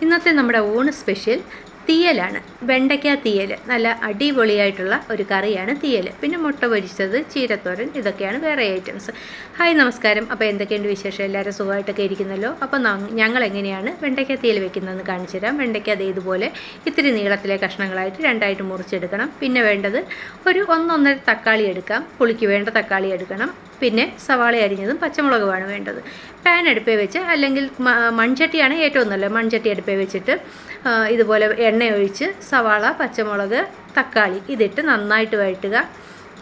ഇന്നത്തെ നമ്മുടെ ഊണ് സ്പെഷ്യൽ തീയലാണ്. വെണ്ടയ്ക്ക തീയൽ, നല്ല അടിപൊളിയായിട്ടുള്ള ഒരു കറിയാണ് തീയൽ. പിന്നെ മുട്ട പൊരിച്ചത്, ചീരത്തോരൻ, ഇതൊക്കെയാണ് വേറെ ഐറ്റംസ്. ഹായ്, നമസ്കാരം. അപ്പോൾ എന്തൊക്കെയുണ്ട് വിശേഷം? എല്ലാവരും സുഖമായിട്ടൊക്കെ ഇരിക്കുന്നല്ലോ. അപ്പോൾ ഞങ്ങൾ എങ്ങനെയാണ് വെണ്ടയ്ക്ക തീയൽ വെക്കുന്നതെന്ന് കാണിച്ചു തരാം. വെണ്ടയ്ക്ക അത് ഇതുപോലെ ഇത്തിരി നീളത്തിലെ കഷ്ണങ്ങളായിട്ട് രണ്ടായിട്ട് മുറിച്ചെടുക്കണം. പിന്നെ വേണ്ടത് ഒരു 1-1.5 തക്കാളി എടുക്കാം. പുളിക്ക് വേണ്ട തക്കാളി എടുക്കണം. പിന്നെ സവാള അരിഞ്ഞതും പച്ചമുളകുമാണ് വേണ്ടത്. പാൻ അടുപ്പേ വെച്ച്, അല്ലെങ്കിൽ മൺചട്ടിയാണ് ഏറ്റവും നല്ലത്. മൺചട്ടി അടുപ്പേ വെച്ചിട്ട് ഇതുപോലെ എണ്ണ ഒഴിച്ച് സവാള, പച്ചമുളക്, തക്കാളി ഇതിട്ട് നന്നായിട്ട് വഴറ്റുക.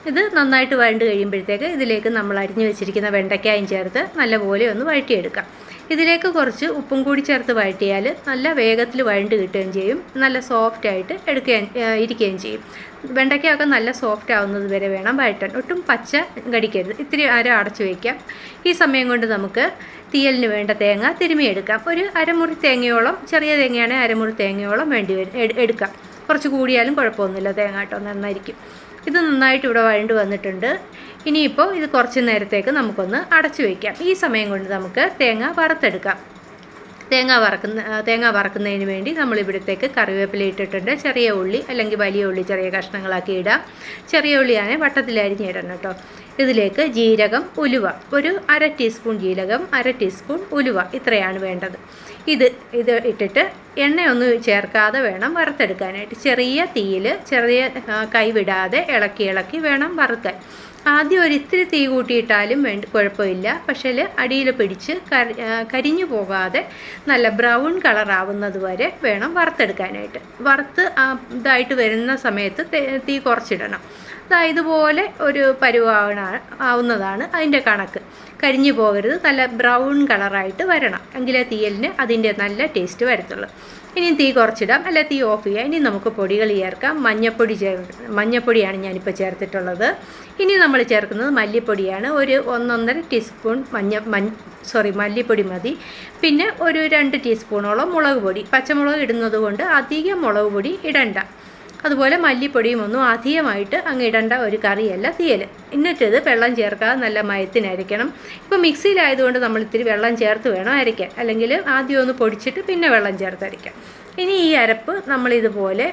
ഇത് നന്നായിട്ട് വഴണ്ട് കഴിയുമ്പോഴത്തേക്ക് ഇതിലേക്ക് നമ്മൾ അരിഞ്ഞു വെച്ചിരിക്കുന്ന വെണ്ടയ്ക്കായും ചേർത്ത് നല്ലപോലെ ഒന്ന് വഴറ്റിയെടുക്കാം. ഇതിലേക്ക് കുറച്ച് ഉപ്പും കൂടി ചേർത്ത് വഴറ്റിയാൽ നല്ല വേഗത്തിൽ വഴണ്ട് കിട്ടുകയും ചെയ്യും, നല്ല സോഫ്റ്റായിട്ട് ഇരിക്കുകയും ചെയ്യും. വെണ്ടയ്ക്കൊക്കെ നല്ല സോഫ്റ്റ് ആവുന്നത് വരെ വേണം വഴറ്റാൻ. ഒട്ടും പച്ച കടിക്കരുത്. ഇത്തിരി അടച്ചു വയ്ക്കാം. ഈ സമയം കൊണ്ട് നമുക്ക് തീയലിന് വേണ്ട തേങ്ങ തിരുമിയെടുക്കാം. ഒരു അരമുറി തേങ്ങയോളം, ചെറിയ തേങ്ങയാണെങ്കിൽ അരമുറി തേങ്ങയോളം എടുക്കാം. കുറച്ച് കൂടിയാലും കുഴപ്പമൊന്നുമില്ല, തേങ്ങ കേട്ടോ, നന്നായിരിക്കും. ഇത് നന്നായിട്ട് ഇവിടെ വഴണ്ട് വന്നിട്ടുണ്ട്. ഇനിയിപ്പോൾ ഇത് കുറച്ച് നേരത്തേക്ക് നമുക്കൊന്ന് അടച്ചു വയ്ക്കാം. ഈ സമയം കൊണ്ട് നമുക്ക് തേങ്ങ വറുത്തെടുക്കാം. തേങ്ങ വറക്കുന്നതിന് വേണ്ടി നമ്മളിവിടത്തേക്ക് കറിവേപ്പില ഇട്ടിട്ടുണ്ട്. ചെറിയ ഉള്ളി അല്ലെങ്കിൽ വലിയ ഉള്ളി ചെറിയ കഷ്ണങ്ങളാക്കി ഇടാം. ചെറിയ ഉള്ളിയാണ് വട്ടത്തിൽ അരിഞ്ഞിടണം കേട്ടോ. ഇതിലേക്ക് ജീരകം, ഉലുവ, ഒരു 1/2 ടീസ്പൂൺ ജീരകം, 1/2 ടീസ്പൂൺ ഉലുവ, ഇത്രയാണ് വേണ്ടത്. ഇത് ഇട്ടിട്ട് എണ്ണയൊന്നും ചേർക്കാതെ വേണം വറുത്തെടുക്കാനായിട്ട്. ചെറിയ തീയിൽ, ചെറിയ കൈവിടാതെ ഇളക്കി വേണം വറുക്കാൻ. ആദ്യം ഒരിത്തിരി തീ കൂട്ടിയിട്ടാലും കുഴപ്പമില്ല. പക്ഷേ അടിയിൽ പിടിച്ച് കരിഞ്ഞു പോകാതെ നല്ല ബ്രൗൺ കളറാവുന്നത് വരെ വേണം വറുത്തെടുക്കാനായിട്ട്. വറുത്ത് ഇതായിട്ട് വരുന്ന സമയത്ത് തീ കുറച്ചിടണം. ഇതുപോലെ ഒരു ആവുന്നതാണ് അതിൻ്റെ കണക്ക്. കരിഞ്ഞു പോകരുത്, നല്ല ബ്രൗൺ കളറായിട്ട് വരണം. എങ്കിലേ തീയലിന് അതിൻ്റെ നല്ല ടേസ്റ്റ് വരത്തുള്ളൂ. ഇനി തീ കുറച്ചിടാം, അല്ല തീ ഓഫ് ചെയ്യാം. ഇനി നമുക്ക് പൊടികൾ ചേർക്കാം. മഞ്ഞപ്പൊടിയാണ് ഞാനിപ്പോൾ ചേർത്തിട്ടുള്ളത്. ഇനി നമ്മൾ ചേർക്കുന്നത് മല്ലിപ്പൊടിയാണ്. ഒരു 1-1.5 ടീസ്പൂൺ മല്ലിപ്പൊടി മതി. പിന്നെ ഒരു 2 ടീസ്പൂണോളം മുളക് പൊടി. പച്ചമുളക് ഇടുന്നത് കൊണ്ട് അധികം മുളക് പൊടി ഇടണ്ട. അതുപോലെ മല്ലിപ്പൊടിയും ഒന്നും അധികമായിട്ട് അങ്ങ് ഇടേണ്ട ഒരു കറിയല്ല തീയൽ. എന്നിട്ടിത് വെള്ളം ചേർക്കാതെ നല്ല മയത്തിനരയ്ക്കണം. ഇപ്പോൾ മിക്സിയിലായതുകൊണ്ട് നമ്മൾ ഇത്തിരി വെള്ളം ചേർത്ത് വേണം അരയ്ക്കാൻ, അല്ലെങ്കിൽ ആദ്യം ഒന്ന് പൊടിച്ചിട്ട് പിന്നെ വെള്ളം ചേർത്ത് അരയ്ക്കാം. ഇനി ഈ അരപ്പ് നമ്മളിതുപോലെ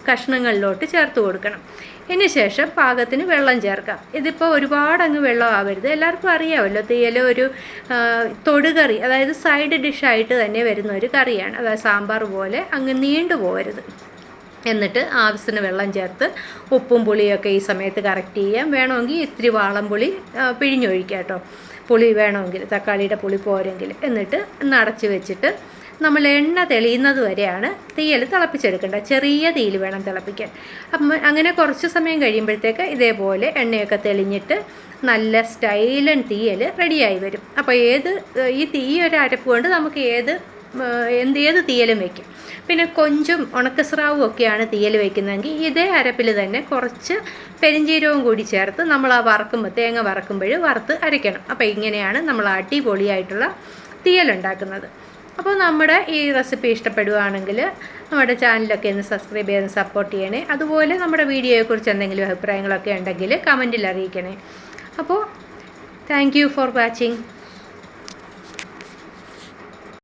കഷ്ണങ്ങളിലോട്ട് ചേർത്ത് കൊടുക്കണം. ഇതിന് ശേഷം പാകത്തിന് വെള്ളം ചേർക്കാം. ഇതിപ്പോൾ ഒരുപാട് അങ്ങ് വെള്ളം ആവരുത്. എല്ലാവർക്കും അറിയാമല്ലോ, തീയൽ ഒരു തൊടുകറി, അതായത് സൈഡ് ഡിഷായിട്ട് തന്നെ വരുന്ന ഒരു കറിയാണ്. അതായത് സാമ്പാർ പോലെ അങ്ങ് നീണ്ടു പോകരുത്. എന്നിട്ട് ആവശ്യത്തിന് വെള്ളം ചേർത്ത് ഉപ്പും പുളിയൊക്കെ ഈ സമയത്ത് കറക്റ്റ് ചെയ്യാം. വേണമെങ്കിൽ ഇത്തിരി വാളംപുളി പിഴിഞ്ഞൊഴിക്കാം കേട്ടോ, പുളി വേണമെങ്കിൽ, തക്കാളിയുടെ പുളി പോരെങ്കിൽ. എന്നിട്ട് അടച്ച് വെച്ചിട്ട് നമ്മൾ എണ്ണ തെളിയുന്നത് വരെയാണ് തീയൽ തിളപ്പിച്ചെടുക്കേണ്ടത്. ചെറിയ തീയിൽ വേണം തിളപ്പിക്കാൻ. അപ്പം അങ്ങനെ കുറച്ച് സമയം കഴിയുമ്പോഴത്തേക്ക് ഇതേപോലെ എണ്ണയൊക്കെ തെളിഞ്ഞിട്ട് നല്ല സ്റ്റൈലൻ തീയൽ റെഡിയായി വരും. അപ്പോൾ ഈ ഒരു അരപ്പ് കൊണ്ട് നമുക്ക് ഏത് തീയലും വയ്ക്കും. പിന്നെ കൊഞ്ചും ഉണക്കസ്രാവും ഒക്കെയാണ് തീയൽ വയ്ക്കുന്നതെങ്കിൽ ഇതേ അരപ്പിൽ തന്നെ കുറച്ച് പെരിഞ്ചീരവും കൂടി ചേർത്ത് നമ്മൾ തേങ്ങ വറക്കുമ്പോൾ വറുത്ത് അരയ്ക്കണം. അപ്പോൾ ഇങ്ങനെയാണ് നമ്മൾ അടിപൊളിയായിട്ടുള്ള തീയലുണ്ടാക്കുന്നത്. അപ്പോൾ നമ്മുടെ ഈ റെസിപ്പി ഇഷ്ടപ്പെടുകയാണെങ്കിൽ നമ്മുടെ ചാനലൊക്കെ ഒന്ന് സബ്സ്ക്രൈബ് ചെയ്ത് സപ്പോർട്ട് ചെയ്യണേ. അതുപോലെ നമ്മുടെ വീഡിയോയെക്കുറിച്ച് എന്തെങ്കിലും അഭിപ്രായങ്ങളൊക്കെ ഉണ്ടെങ്കിൽ കമൻറ്റിൽ അറിയിക്കണേ. അപ്പോൾ താങ്ക് യു ഫോർ വാച്ചിങ്.